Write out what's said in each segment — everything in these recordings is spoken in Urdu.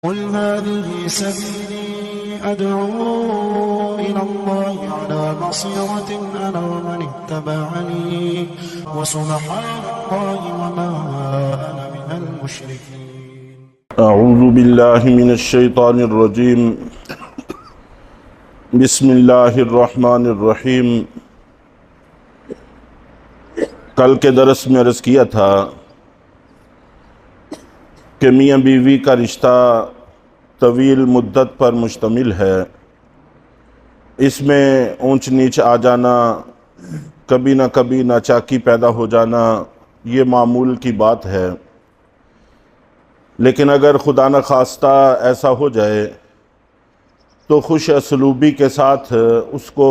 قل هذه سبيلي أدعو إلى الله على بصيرة أنا ومن اتبعني وسبحان الله وما أنا من المشركين. اعوذ باللہ من الشیطان الرجیم بسم اللہ الرحمن الرحیم۔ کل کے درس میں عرض کیا تھا کہ میاں بیوی کا رشتہ طویل مدت پر مشتمل ہے۔ اس میں اونچ نیچ آ جانا، کبھی نہ کبھی ناچاکی پیدا ہو جانا، یہ معمول کی بات ہے۔ لیکن اگر خدا نخواستہ ایسا ہو جائے تو خوش اسلوبی کے ساتھ اس کو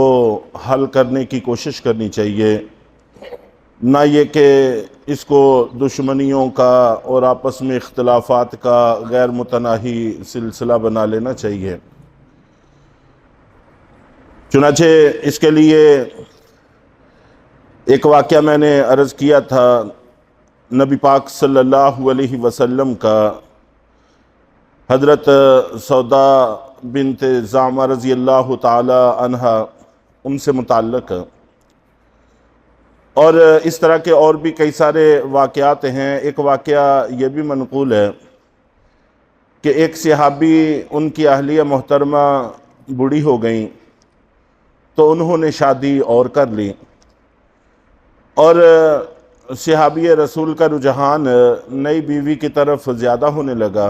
حل کرنے کی کوشش کرنی چاہیے، نہ یہ کہ اس کو دشمنیوں کا اور آپس میں اختلافات کا غیر متناہی سلسلہ بنا لینا چاہیے۔ چنانچہ اس کے لیے ایک واقعہ میں نے عرض کیا تھا نبی پاک صلی اللہ علیہ وسلم کا، حضرت سودا بنت زامہ رضی اللہ تعالی عنہ ان سے متعلق، اور اس طرح کے اور بھی کئی سارے واقعات ہیں۔ ایک واقعہ یہ بھی منقول ہے کہ ایک صحابی، ان کی اہلیہ محترمہ بوڑھی ہو گئیں تو انہوں نے شادی اور کر لی، اور صحابی رسول کا رجحان نئی بیوی کی طرف زیادہ ہونے لگا۔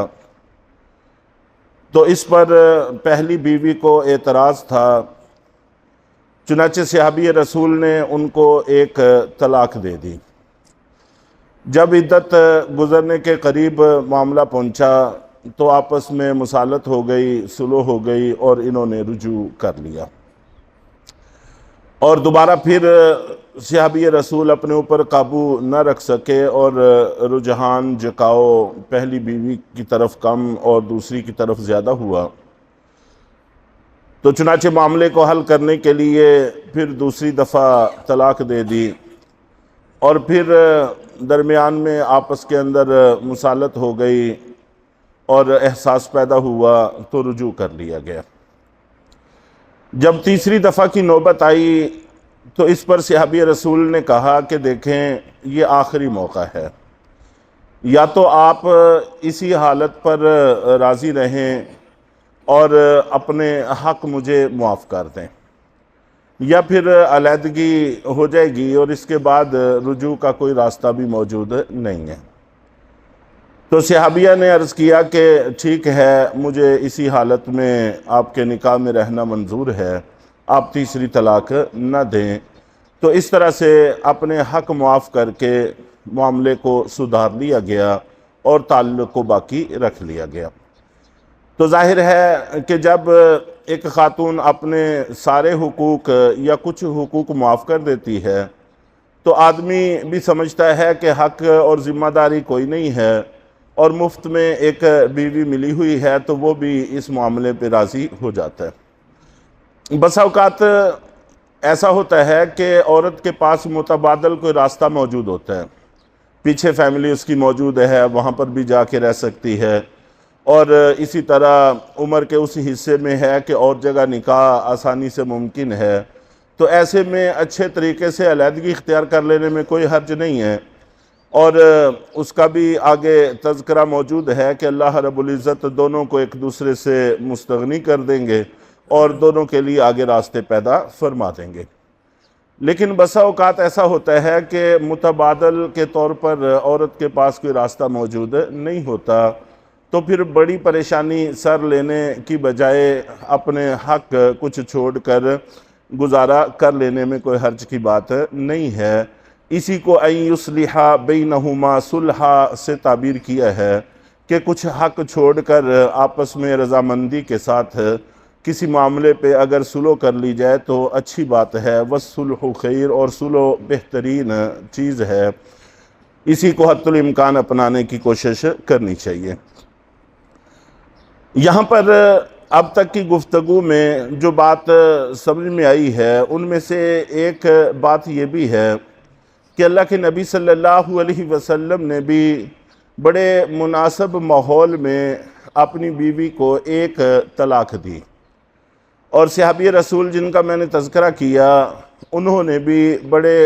تو اس پر پہلی بیوی کو اعتراض تھا، چنانچہ صحابی رسول نے ان کو ایک طلاق دے دی۔ جب عدت گزرنے کے قریب معاملہ پہنچا تو آپس میں مصالحت ہو گئی، صلح ہو گئی، اور انہوں نے رجوع کر لیا، اور دوبارہ پھر صحابی رسول اپنے اوپر قابو نہ رکھ سکے، اور رجحان جھکاؤ پہلی بیوی کی طرف کم اور دوسری کی طرف زیادہ ہوا۔ تو چنانچہ معاملے کو حل کرنے کے لیے پھر دوسری دفعہ طلاق دے دی، اور پھر درمیان میں آپس کے اندر مصالحت ہو گئی اور احساس پیدا ہوا تو رجوع کر لیا گیا۔ جب تیسری دفعہ کی نوبت آئی تو اس پر صحابی رسول نے کہا کہ دیکھیں، یہ آخری موقع ہے، یا تو آپ اسی حالت پر راضی رہیں اور اپنے حق مجھے معاف کر دیں، یا پھر علیحدگی ہو جائے گی اور اس کے بعد رجوع کا کوئی راستہ بھی موجود نہیں ہے۔ تو صحابیہ نے عرض کیا کہ ٹھیک ہے، مجھے اسی حالت میں آپ کے نکاح میں رہنا منظور ہے، آپ تیسری طلاق نہ دیں۔ تو اس طرح سے اپنے حق معاف کر کے معاملے کو سدھار لیا گیا اور تعلق کو باقی رکھ لیا گیا۔ تو ظاہر ہے کہ جب ایک خاتون اپنے سارے حقوق یا کچھ حقوق معاف کر دیتی ہے تو آدمی بھی سمجھتا ہے کہ حق اور ذمہ داری کوئی نہیں ہے، اور مفت میں ایک بیوی ملی ہوئی ہے تو وہ بھی اس معاملے پہ راضی ہو جاتا ہے۔ بس اوقات ایسا ہوتا ہے کہ عورت کے پاس متبادل کوئی راستہ موجود ہوتا ہے، پیچھے فیملی اس کی موجود ہے، وہاں پر بھی جا کے رہ سکتی ہے، اور اسی طرح عمر کے اس حصے میں ہے کہ اور جگہ نکاح آسانی سے ممکن ہے۔ تو ایسے میں اچھے طریقے سے علیحدگی اختیار کر لینے میں کوئی حرج نہیں ہے، اور اس کا بھی آگے تذکرہ موجود ہے کہ اللہ رب العزت دونوں کو ایک دوسرے سے مستغنی کر دیں گے اور دونوں کے لیے آگے راستے پیدا فرما دیں گے۔ لیکن بسا اوقات ایسا ہوتا ہے کہ متبادل کے طور پر عورت کے پاس کوئی راستہ موجود نہیں ہوتا، تو پھر بڑی پریشانی سر لینے کی بجائے اپنے حق کچھ چھوڑ کر گزارا کر لینے میں کوئی حرج کی بات نہیں ہے۔ اسی کو ان یصلح بینہما صلحا سے تعبیر کیا ہے کہ کچھ حق چھوڑ کر آپس میں رضامندی کے ساتھ کسی معاملے پہ اگر صلح کر لی جائے تو اچھی بات ہے۔ والصلح خیر، اور صلح بہترین چیز ہے، اسی کو حتی الامکان اپنانے کی کوشش کرنی چاہیے۔ یہاں پر اب تک کی گفتگو میں جو بات سمجھ میں آئی ہے ان میں سے ایک بات یہ بھی ہے کہ اللہ کے نبی صلی اللہ علیہ وسلم نے بھی بڑے مناسب ماحول میں اپنی بیوی کو ایک طلاق دی، اور صحابی رسول جن کا میں نے تذکرہ کیا انہوں نے بھی بڑے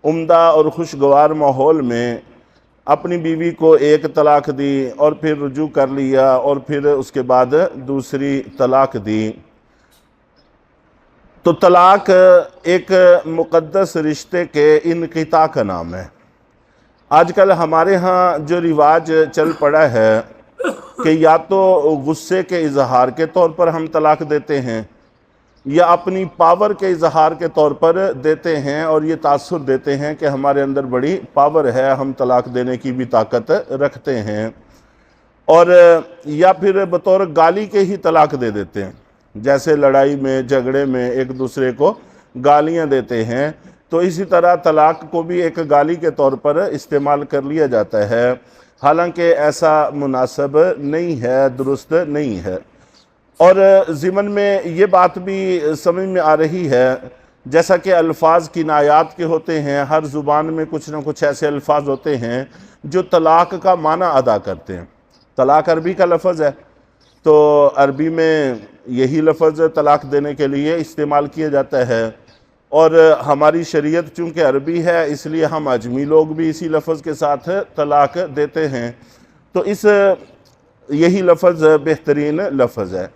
عمدہ اور خوشگوار ماحول میں اپنی بیوی کو ایک طلاق دی اور پھر رجوع کر لیا اور پھر اس کے بعد دوسری طلاق دی۔ تو طلاق ایک مقدس رشتے کے انقطاع کا نام ہے۔ آج کل ہمارے ہاں جو رواج چل پڑا ہے کہ یا تو غصے کے اظہار کے طور پر ہم طلاق دیتے ہیں یا اپنی پاور کے اظہار کے طور پر دیتے ہیں، اور یہ تاثر دیتے ہیں کہ ہمارے اندر بڑی پاور ہے، ہم طلاق دینے کی بھی طاقت رکھتے ہیں، اور یا پھر بطور گالی کے ہی طلاق دے دیتے ہیں، جیسے لڑائی میں جھگڑے میں ایک دوسرے کو گالیاں دیتے ہیں، تو اسی طرح طلاق کو بھی ایک گالی کے طور پر استعمال کر لیا جاتا ہے، حالانکہ ایسا مناسب نہیں ہے، درست نہیں ہے۔ اور ضمن میں یہ بات بھی سمجھ میں آ رہی ہے، جیسا کہ الفاظ کنایات کے ہوتے ہیں، ہر زبان میں کچھ نہ کچھ ایسے الفاظ ہوتے ہیں جو طلاق کا معنی ادا کرتے ہیں۔ طلاق عربی کا لفظ ہے، تو عربی میں یہی لفظ طلاق دینے کے لیے استعمال کیا جاتا ہے، اور ہماری شریعت چونکہ عربی ہے اس لیے ہم عجمی لوگ بھی اسی لفظ کے ساتھ طلاق دیتے ہیں، تو یہی لفظ بہترین لفظ ہے۔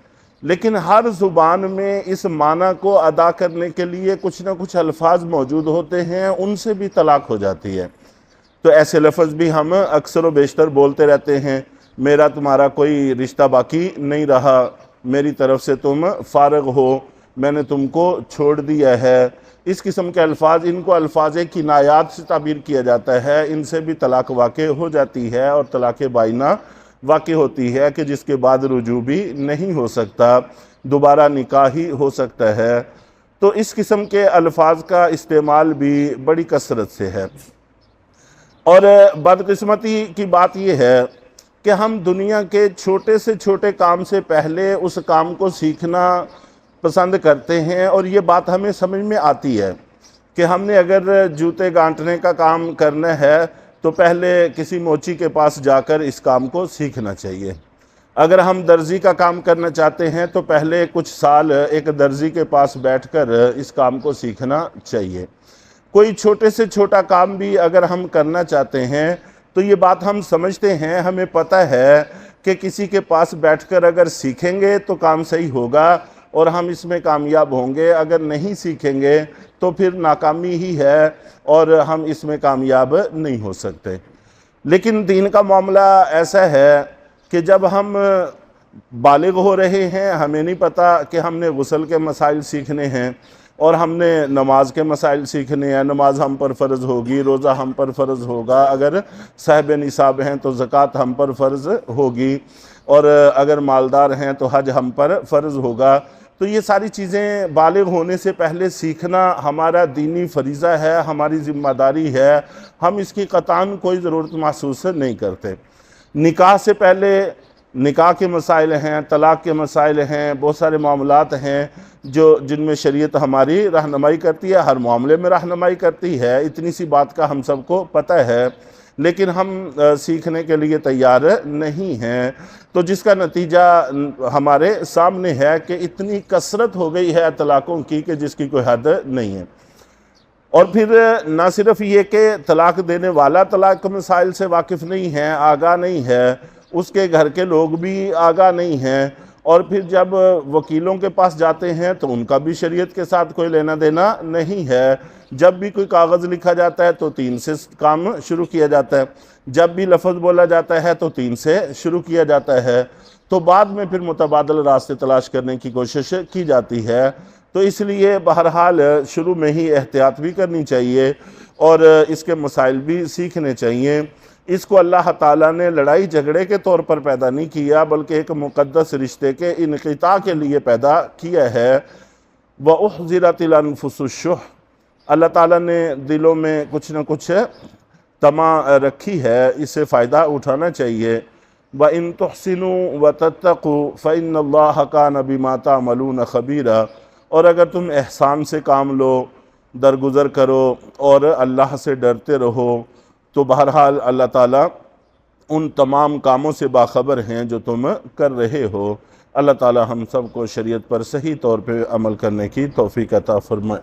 لیکن ہر زبان میں اس معنی کو ادا کرنے کے لیے کچھ نہ کچھ الفاظ موجود ہوتے ہیں، ان سے بھی طلاق ہو جاتی ہے۔ تو ایسے لفظ بھی ہم اکثر و بیشتر بولتے رہتے ہیں، میرا تمہارا کوئی رشتہ باقی نہیں رہا، میری طرف سے تم فارغ ہو، میں نے تم کو چھوڑ دیا ہے۔ اس قسم کے الفاظ، ان کو الفاظ کنایات سے تعبیر کیا جاتا ہے، ان سے بھی طلاق واقع ہو جاتی ہے، اور طلاق بائنہ واقع ہوتی ہے کہ جس کے بعد رجوع بھی نہیں ہو سکتا، دوبارہ نکاح ہی ہو سکتا ہے۔ تو اس قسم کے الفاظ کا استعمال بھی بڑی کثرت سے ہے، اور بدقسمتی کی بات یہ ہے کہ ہم دنیا کے چھوٹے سے چھوٹے کام سے پہلے اس کام کو سیکھنا پسند کرتے ہیں، اور یہ بات ہمیں سمجھ میں آتی ہے کہ ہم نے اگر جوتے گانٹنے کا کام کرنا ہے تو پہلے کسی موچی کے پاس جا کر اس کام کو سیکھنا چاہیے۔ اگر ہم درزی کا کام کرنا چاہتے ہیں تو پہلے کچھ سال ایک درزی کے پاس بیٹھ کر اس کام کو سیکھنا چاہیے۔ کوئی چھوٹے سے چھوٹا کام بھی اگر ہم کرنا چاہتے ہیں تو یہ بات ہم سمجھتے ہیں، ہمیں پتہ ہے کہ کسی کے پاس بیٹھ کر اگر سیکھیں گے تو کام صحیح ہوگا اور ہم اس میں کامیاب ہوں گے، اگر نہیں سیکھیں گے تو پھر ناکامی ہی ہے اور ہم اس میں کامیاب نہیں ہو سکتے۔ لیکن دین کا معاملہ ایسا ہے کہ جب ہم بالغ ہو رہے ہیں، ہمیں نہیں پتہ کہ ہم نے غسل کے مسائل سیکھنے ہیں اور ہم نے نماز کے مسائل سیکھنے ہیں، نماز ہم پر فرض ہوگی، روزہ ہم پر فرض ہوگا، اگر صاحب نصاب ہیں تو زکوٰۃ ہم پر فرض ہوگی، اور اگر مالدار ہیں تو حج ہم پر فرض ہوگا۔ تو یہ ساری چیزیں بالغ ہونے سے پہلے سیکھنا ہمارا دینی فریضہ ہے، ہماری ذمہ داری ہے، ہم اس کی قطعاً کوئی ضرورت محسوس نہیں کرتے۔ نکاح سے پہلے نکاح کے مسائل ہیں، طلاق کے مسائل ہیں، بہت سارے معاملات ہیں جن میں شریعت ہماری رہنمائی کرتی ہے، ہر معاملے میں رہنمائی کرتی ہے، اتنی سی بات کا ہم سب کو پتہ ہے، لیکن ہم سیکھنے کے لیے تیار نہیں ہیں، تو جس کا نتیجہ ہمارے سامنے ہے کہ اتنی کثرت ہو گئی ہے طلاقوں کی کہ جس کی کوئی حد نہیں ہے۔ اور پھر نہ صرف یہ کہ طلاق دینے والا طلاق کے مسائل سے واقف نہیں ہے، آگاہ نہیں ہے، اس کے گھر کے لوگ بھی آگاہ نہیں ہیں، اور پھر جب وکیلوں کے پاس جاتے ہیں تو ان کا بھی شریعت کے ساتھ کوئی لینا دینا نہیں ہے۔ جب بھی کوئی کاغذ لکھا جاتا ہے تو 3 سے کام شروع کیا جاتا ہے، جب بھی لفظ بولا جاتا ہے تو 3 سے شروع کیا جاتا ہے، تو بعد میں پھر متبادل راستے تلاش کرنے کی کوشش کی جاتی ہے۔ تو اس لیے بہرحال شروع میں ہی احتیاط بھی کرنی چاہیے اور اس کے مسائل بھی سیکھنے چاہیے۔ اس کو اللہ تعالیٰ نے لڑائی جھگڑے کے طور پر پیدا نہیں کیا، بلکہ ایک مقدس رشتے کے انقطاع کے لیے پیدا کیا ہے۔ وَأُحْضِرَتِ الْأَنفُسُ الشُّحَّ، اللہ تعالیٰ نے دلوں میں کچھ نہ کچھ طمع رکھی ہے، اس سے فائدہ اٹھانا چاہیے۔ وَإِن تُحْسِنُوا وَتَتَّقُوا فَإِنَّ اللَّهَ كَانَ بِمَا تَعْمَلُونَ خَبِيرًا، اور اگر تم احسان سے کام لو، درگزر کرو اور اللہ سے ڈرتے رہو تو بہرحال اللہ تعالیٰ ان تمام کاموں سے باخبر ہیں جو تم کر رہے ہو۔ اللہ تعالی ہم سب کو شریعت پر صحیح طور پہ عمل کرنے کی توفیق عطا فرمائے۔